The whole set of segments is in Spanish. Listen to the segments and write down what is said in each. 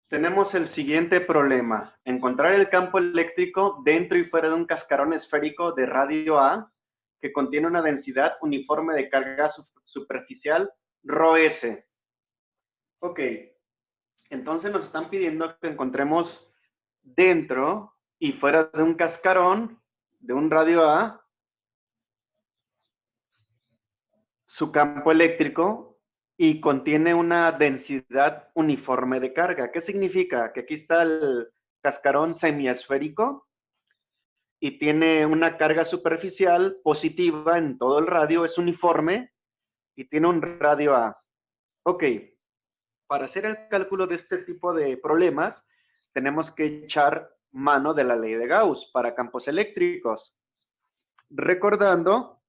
Tenemos el siguiente problema. Encontrar el campo eléctrico dentro y fuera de un cascarón esférico de radio A que contiene una densidad uniforme de carga superficial ρS. Ok, entonces nos están pidiendo que encontremos dentro y fuera de un cascarón de un radio A su campo eléctrico y contiene una densidad uniforme de carga. ¿Qué significa? Que aquí está el cascarón semiesférico y tiene una carga superficial positiva en todo el radio, es uniforme y tiene un radio A. Ok, para hacer el cálculo de este tipo de problemas, tenemos que echar mano de la ley de Gauss para campos eléctricos. Recordando,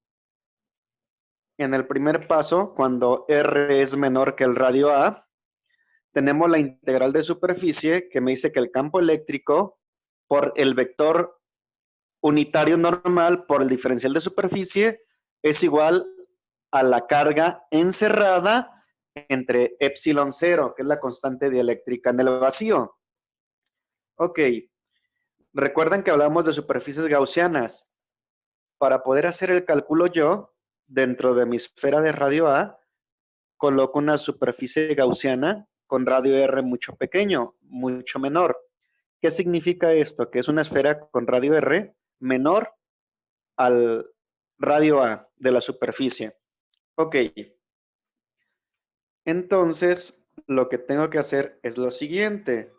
en el primer paso, cuando R es menor que el radio A, tenemos la integral de superficie que me dice que el campo eléctrico por el vector unitario normal por el diferencial de superficie es igual a la carga encerrada entre epsilon 0, que es la constante dieléctrica en el vacío. Ok, recuerden que hablamos de superficies gaussianas. Para poder hacer el cálculo yo, dentro de mi esfera de radio A, coloco una superficie gaussiana con radio R mucho pequeño, mucho menor. ¿Qué significa esto? Que es una esfera con radio R menor al radio A de la superficie. Ok. Entonces, lo que tengo que hacer es lo siguiente.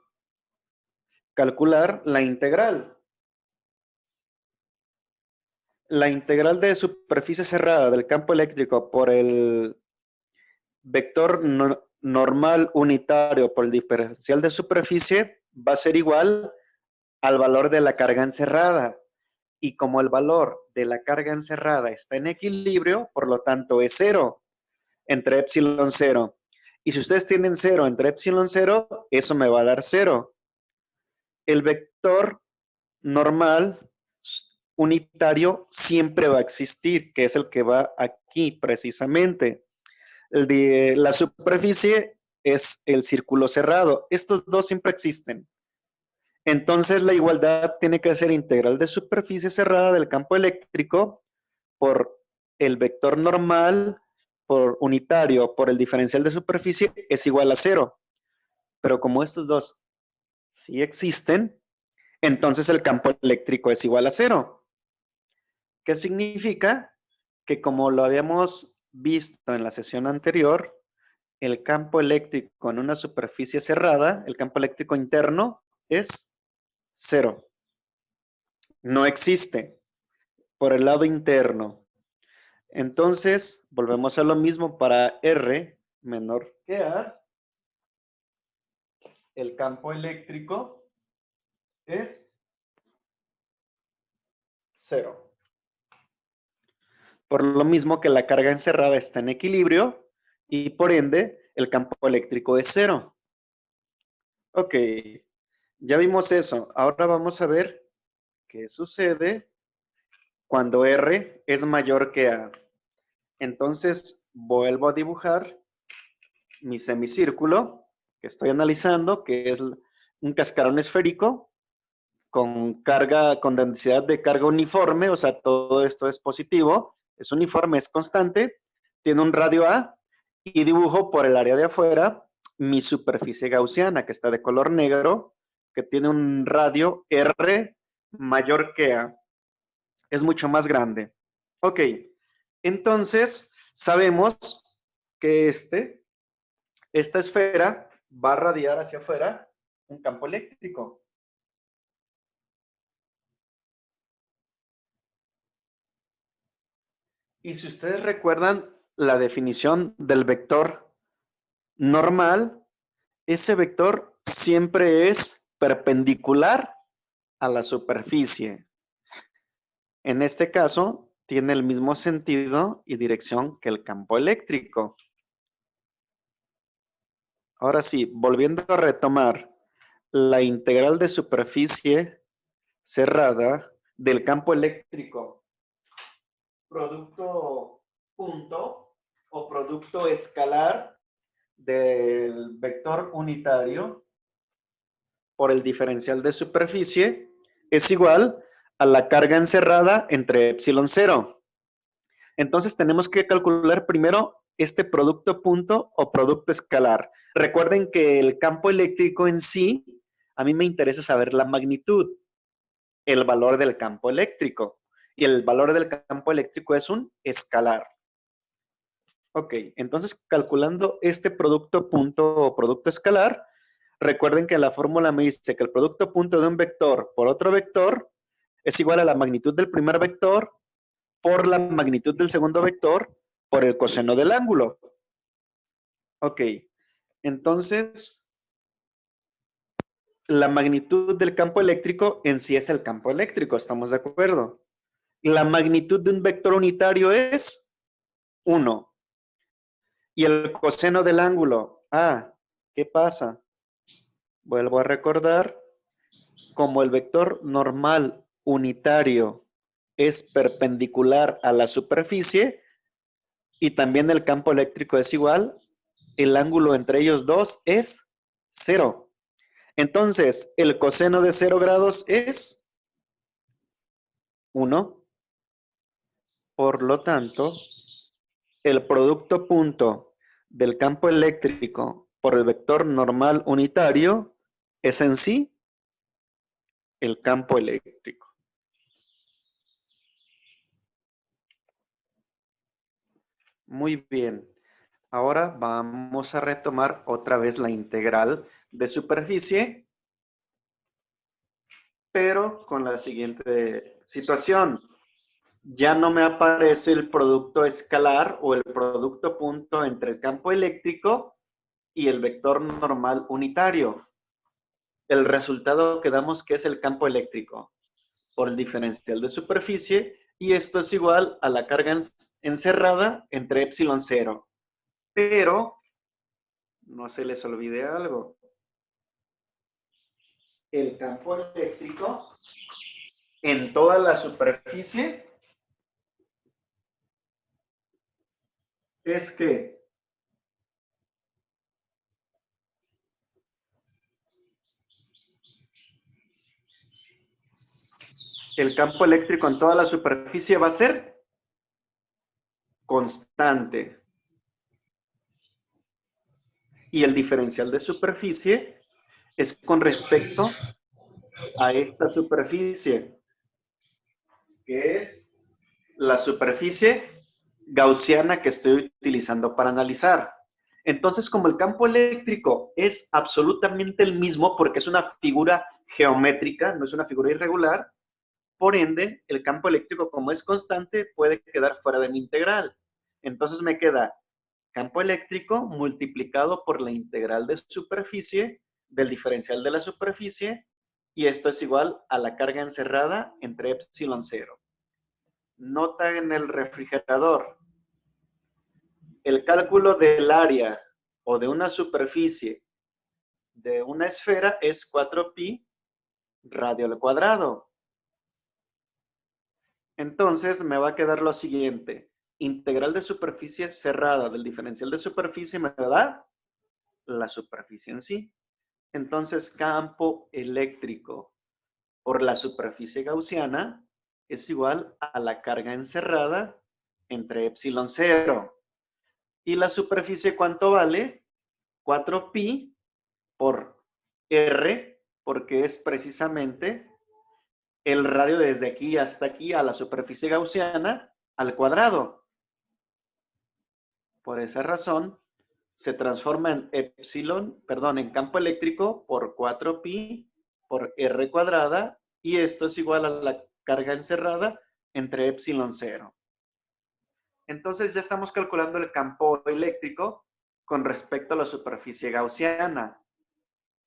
Calcular la integral. La integral de superficie cerrada del campo eléctrico por el vector normal unitario por el diferencial de superficie va a ser igual al valor de la carga encerrada. Y como el valor de la carga encerrada está en equilibrio, por lo tanto es 0 entre epsilon 0. Y si ustedes tienen 0 entre epsilon 0, eso me va a dar 0. El vector normal unitario siempre va a existir, que es el que va aquí precisamente. El de la superficie es el círculo cerrado. Estos dos siempre existen. Entonces la igualdad tiene que ser integral de superficie cerrada del campo eléctrico por el vector normal por unitario por el diferencial de superficie es igual a 0. Pero como estos dos sí existen, entonces el campo eléctrico es igual a 0. ¿Qué significa? Que como lo habíamos visto en la sesión anterior, el campo eléctrico en una superficie cerrada, el campo eléctrico interno, es 0. No existe por el lado interno. Entonces, volvemos a lo mismo para R menor que A. El campo eléctrico es 0. Por lo mismo que la carga encerrada está en equilibrio y por ende el campo eléctrico es 0. Ok, ya vimos eso. Ahora vamos a ver qué sucede cuando R es mayor que A. Entonces vuelvo a dibujar mi semicírculo que estoy analizando, que es un cascarón esférico con carga, con densidad de carga uniforme, o sea, todo esto es positivo, es uniforme, es constante, tiene un radio A y dibujo por el área de afuera mi superficie gaussiana, que está de color negro, que tiene un radio R mayor que A. Es mucho más grande. Ok, entonces sabemos que esta esfera va a radiar hacia afuera un campo eléctrico. Y si ustedes recuerdan la definición del vector normal, ese vector siempre es perpendicular a la superficie. En este caso, tiene el mismo sentido y dirección que el campo eléctrico. Ahora sí, volviendo a retomar la integral de superficie cerrada del campo eléctrico, producto punto o producto escalar del vector unitario por el diferencial de superficie es igual a la carga encerrada entre epsilon cero. Entonces tenemos que calcular primero este producto punto o producto escalar. Recuerden que el campo eléctrico en sí, a mí me interesa saber la magnitud, el valor del campo eléctrico. Y el valor del campo eléctrico es un escalar. Ok, entonces calculando este producto punto o producto escalar, recuerden que la fórmula me dice que el producto punto de un vector por otro vector es igual a la magnitud del primer vector por la magnitud del segundo vector por el coseno del ángulo. Ok, entonces la magnitud del campo eléctrico en sí es el campo eléctrico, ¿estamos de acuerdo? La magnitud de un vector unitario es 1. Y el coseno del ángulo, ¿qué pasa? Vuelvo a recordar, como el vector normal unitario es perpendicular a la superficie y también el campo eléctrico es igual, el ángulo entre ellos dos es 0. Entonces, el coseno de 0 grados es 1. Por lo tanto, el producto punto del campo eléctrico por el vector normal unitario es en sí el campo eléctrico. Muy bien. Ahora vamos a retomar otra vez la integral de superficie, pero con la siguiente situación. Ya no me aparece el producto escalar o el producto punto entre el campo eléctrico y el vector normal unitario. El resultado que damos que es el campo eléctrico por el diferencial de superficie y esto es igual a la carga encerrada entre epsilon cero. Pero no se les olvide algo. El campo eléctrico en toda la superficie es que el campo eléctrico en toda la superficie va a ser constante. Y el diferencial de superficie es con respecto a esta superficie, que es la superficie gaussiana que estoy utilizando para analizar. Entonces, como el campo eléctrico es absolutamente el mismo porque es una figura geométrica, no es una figura irregular, por ende, el campo eléctrico, como es constante, puede quedar fuera de mi integral. Entonces me queda campo eléctrico multiplicado por la integral de superficie del diferencial de la superficie y esto es igual a la carga encerrada entre epsilon cero. Nota en el refrigerador. El cálculo del área o de una superficie de una esfera es 4pi radio al cuadrado. Entonces me va a quedar lo siguiente. Integral de superficie cerrada del diferencial de superficie me da la superficie en sí. Entonces, campo eléctrico por la superficie gaussiana es igual a la carga encerrada entre epsilon cero. ¿Y la superficie cuánto vale? 4pi por r, porque es precisamente el radio desde aquí hasta aquí a la superficie gaussiana al cuadrado. Por esa razón, se transforma en en campo eléctrico por 4pi por r cuadrada y esto es igual a la carga encerrada entre epsilon cero. Entonces ya estamos calculando el campo eléctrico con respecto a la superficie gaussiana,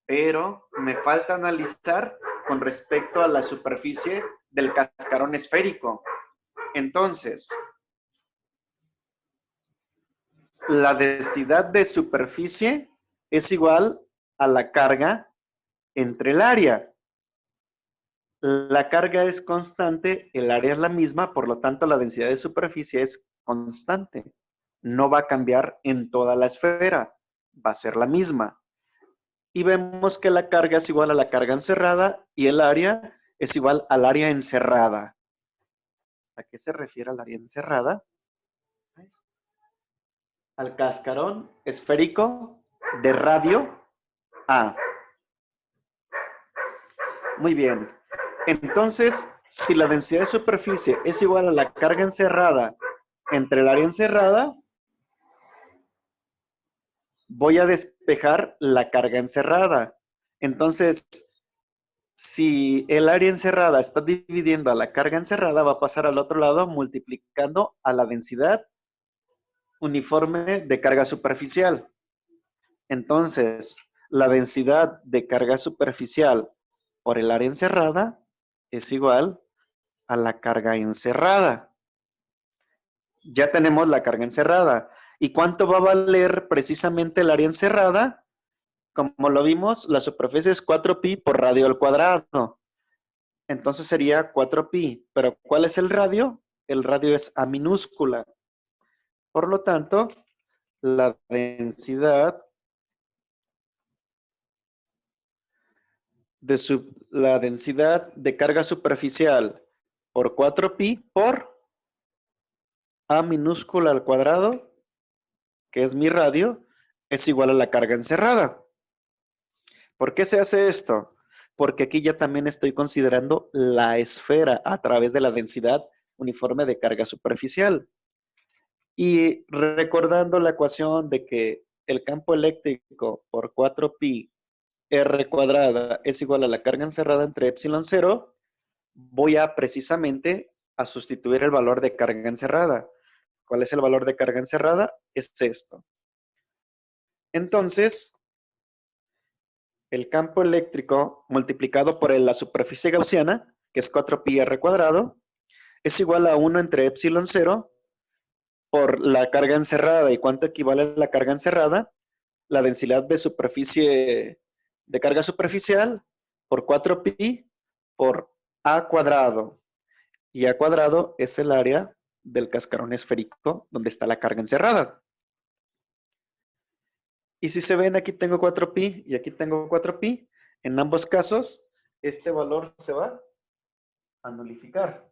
pero me falta analizar con respecto a la superficie del cascarón esférico. Entonces, la densidad de superficie es igual a la carga entre el área. La carga es constante, el área es la misma, por lo tanto la densidad de superficie es constante. No va a cambiar en toda la esfera, va a ser la misma. y vemos que la carga es igual a la carga encerrada y el área es igual al área encerrada. ¿A qué se refiere al área encerrada? Al cascarón esférico de radio A. Muy bien. Entonces, si la densidad de superficie es igual a la carga encerrada entre el área encerrada, voy a despejar la carga encerrada. Entonces, si el área encerrada está dividiendo a la carga encerrada, va a pasar al otro lado multiplicando a la densidad uniforme de carga superficial. Entonces, la densidad de carga superficial por el área encerrada es igual a la carga encerrada. Ya tenemos la carga encerrada. ¿Y cuánto va a valer precisamente el área encerrada? Como lo vimos, la superficie es 4pi por radio al cuadrado. Entonces sería 4pi. ¿Pero cuál es el radio? El radio es A minúscula. Por lo tanto, la densidad de carga superficial por 4pi por A minúscula al cuadrado, que es mi radio, es igual a la carga encerrada. ¿Por qué se hace esto? Porque aquí ya también estoy considerando la esfera a través de la densidad uniforme de carga superficial. Y recordando la ecuación de que el campo eléctrico por 4pi r cuadrada es igual a la carga encerrada entre epsilon 0, voy a precisamente a sustituir el valor de carga encerrada. ¿Cuál es el valor de carga encerrada? Es esto. Entonces, el campo eléctrico multiplicado por la superficie gaussiana, que es 4pi r cuadrado, es igual a 1 entre epsilon 0 por la carga encerrada. ¿Y cuánto equivale a la carga encerrada? La densidad de superficie de carga superficial por 4pi por a cuadrado. Y a cuadrado es el área del cascarón esférico donde está la carga encerrada. Y si se ven, aquí tengo 4pi y aquí tengo 4pi. En ambos casos, este valor se va a nulificar.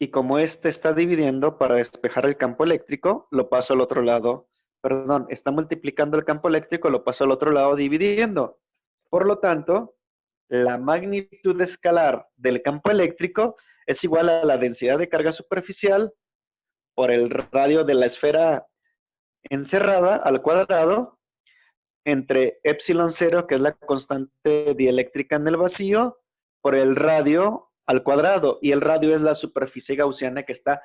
Y como este está dividiendo para despejar el campo eléctrico, lo paso al otro lado. Perdón, está multiplicando el campo eléctrico, lo paso al otro lado dividiendo. Por lo tanto, la magnitud escalar del campo eléctrico es igual a la densidad de carga superficial por el radio de la esfera encerrada al cuadrado entre epsilon 0, que es la constante dieléctrica en el vacío, por el radio al cuadrado. Y el radio es la superficie gaussiana que está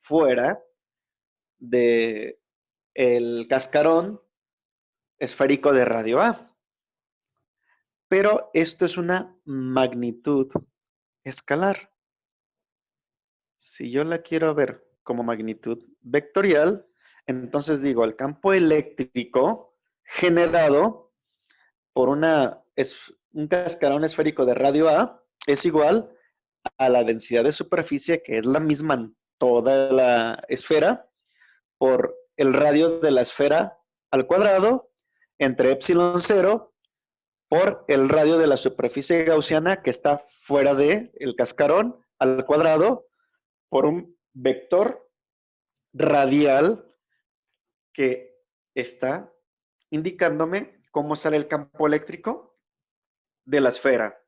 fuera del cascarón esférico de radio A. Pero esto es una magnitud escalar. Si yo la quiero ver como magnitud vectorial, entonces digo, el campo eléctrico generado por un cascarón esférico de radio A es igual a la densidad de superficie, que es la misma en toda la esfera, por el radio de la esfera al cuadrado, entre epsilon 0, por el radio de la superficie gaussiana que está fuera del cascarón al cuadrado, por un vector radial que está indicándome cómo sale el campo eléctrico de la esfera.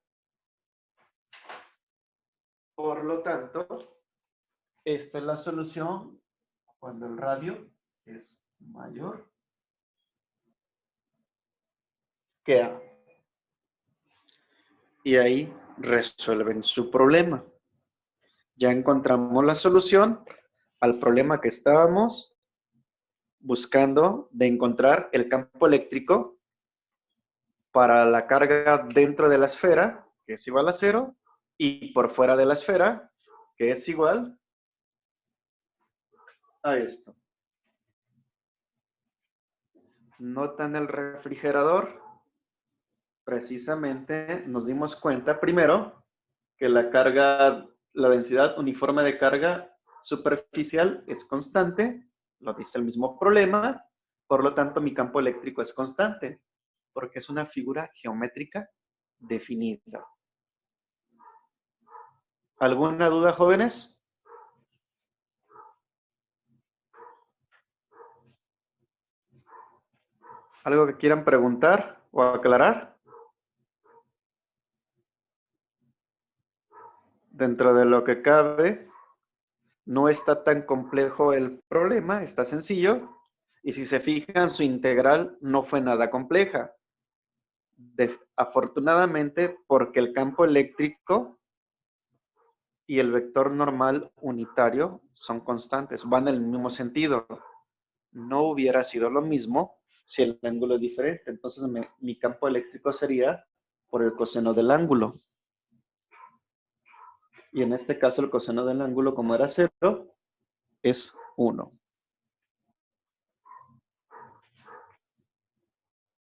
Por lo tanto, esta es la solución cuando el radio es mayor que A. Y ahí resuelven su problema. Ya encontramos la solución al problema que estábamos buscando de encontrar el campo eléctrico para la carga dentro de la esfera, que es igual a 0, y por fuera de la esfera, que es igual a esto. Nota en el refrigerador, precisamente nos dimos cuenta primero que la densidad uniforme de carga superficial es constante, lo dice el mismo problema, por lo tanto mi campo eléctrico es constante. porque es una figura geométrica definida. ¿Alguna duda, jóvenes? ¿Algo que quieran preguntar o aclarar? Dentro de lo que cabe, no está tan complejo el problema, está sencillo. Y si se fijan, su integral no fue nada compleja. Afortunadamente, porque el campo eléctrico y el vector normal unitario son constantes, van en el mismo sentido. No hubiera sido lo mismo si el ángulo es diferente. Entonces, mi campo eléctrico sería por el coseno del ángulo. Y en este caso, el coseno del ángulo, como era 0, es 1.